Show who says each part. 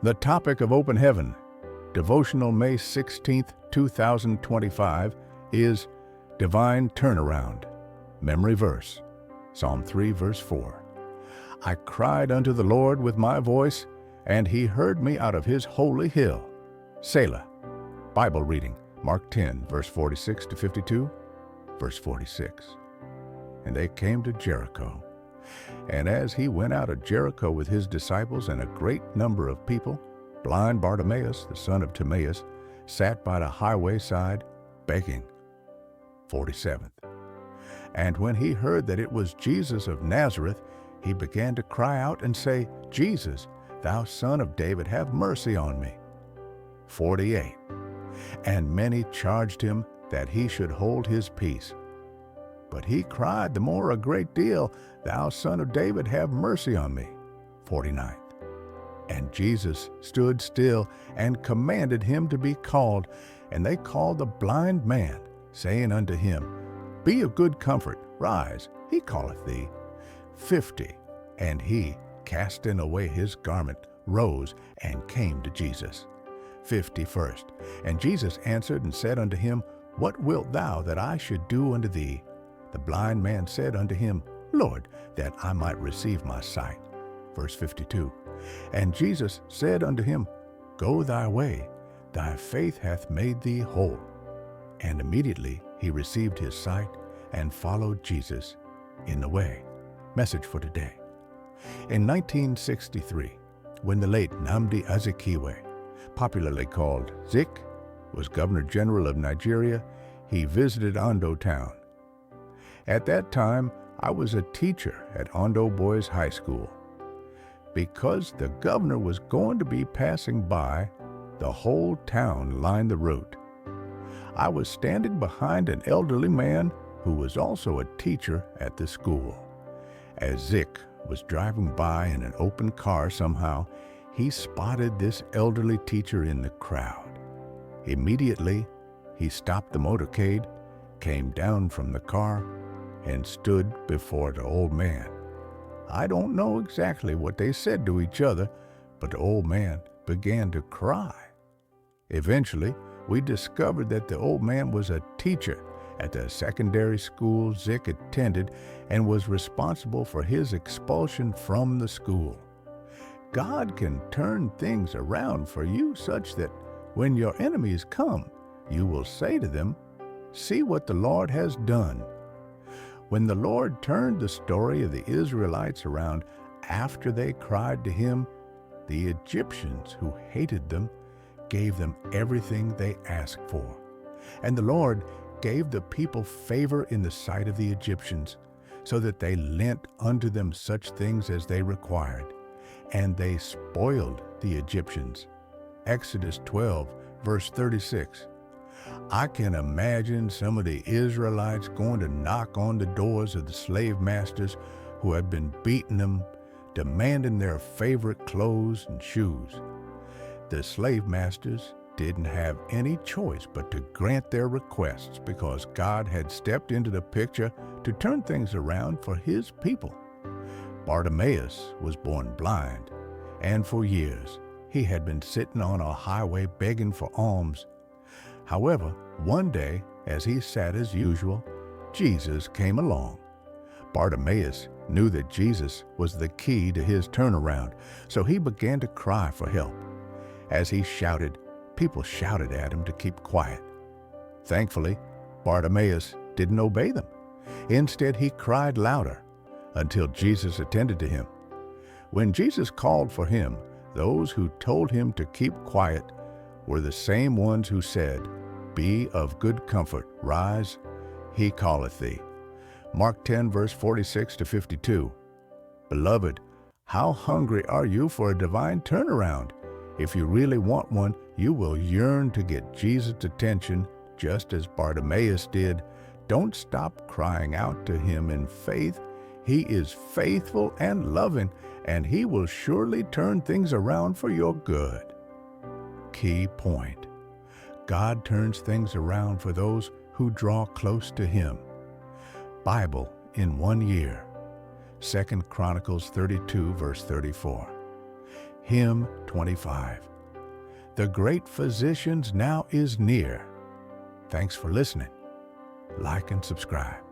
Speaker 1: The topic of Open Heaven, Devotional May 16th, 2025, is Divine Turnaround. Memory verse, Psalm 3, verse 4. I cried unto the Lord with my voice, and he heard me out of his holy hill. Selah. Bible reading, Mark 10, verse 46 to 52, verse 46. And they came to Jericho. And as he went out of Jericho with his disciples and a great number of people, blind Bartimaeus, the son of Timaeus, sat by the highway side, begging. 47th. And when he heard that it was Jesus of Nazareth, he began to cry out and say, Jesus, thou son of David, have mercy on me. 48. And many charged him that he should hold his peace. But he cried the more a great deal, Thou son of David, have mercy on me. 49. And Jesus stood still and commanded him to be called. And they called the blind man, saying unto him, Be of good comfort, rise, he calleth thee. 50. And he, casting away his garment, rose and came to Jesus. 51st. And Jesus answered and said unto him, What wilt thou that I should do unto thee? The blind man said unto him, Lord, that I might receive my sight. Verse 52. And Jesus said unto him, Go thy way, thy faith hath made thee whole. And immediately he received his sight and followed Jesus in the way. Message for today. In 1963, when the late Nnamdi Azikiwe, popularly called Zik, was Governor General of Nigeria, he visited Ondo town. At that time, I was a teacher at Ondo Boys High School. Because the governor was going to be passing by, the whole town lined the route. I was standing behind an elderly man who was also a teacher at the school. As Zik was driving by in an open car somehow, he spotted this elderly teacher in the crowd. Immediately, he stopped the motorcade, came down from the car, and stood before the old man. I don't know exactly what they said to each other, but the old man began to cry. Eventually, we discovered that the old man was a teacher at the secondary school Zik attended and was responsible for his expulsion from the school. God can turn things around for you such that when your enemies come, you will say to them, See what the Lord has done. When the Lord turned the story of the Israelites around after they cried to him, the Egyptians who hated them gave them everything they asked for. And the Lord gave the people favor in the sight of the Egyptians, so that they lent unto them such things as they required. And they spoiled the Egyptians. Exodus 12, verse 36. I can imagine some of the Israelites going to knock on the doors of the slave masters who had been beating them, demanding their favorite clothes and shoes. The slave masters didn't have any choice but to grant their requests because God had stepped into the picture to turn things around for his people. Bartimaeus was born blind, and for years he had been sitting on a highway begging for alms. However, one day, as he sat as usual, Jesus came along. Bartimaeus knew that Jesus was the key to his turnaround, so he began to cry for help. As he shouted, people shouted at him to keep quiet. Thankfully, Bartimaeus didn't obey them. Instead, he cried louder until Jesus attended to him. When Jesus called for him, those who told him to keep quiet were the same ones who said, Be of good comfort, rise, he calleth thee. Mark 10, verse 46 to 52. Beloved, how hungry are you for a divine turnaround? If you really want one, you will yearn to get Jesus' attention, just as Bartimaeus did. Don't stop crying out to him in faith. He is faithful and loving, and he will surely turn things around for your good. Key point. God turns things around for those who draw close to him. Bible in 1 year. 2 Chronicles 32, verse 34. Hymn 25. The Great Physician's now is near. Thanks for listening. Like and subscribe.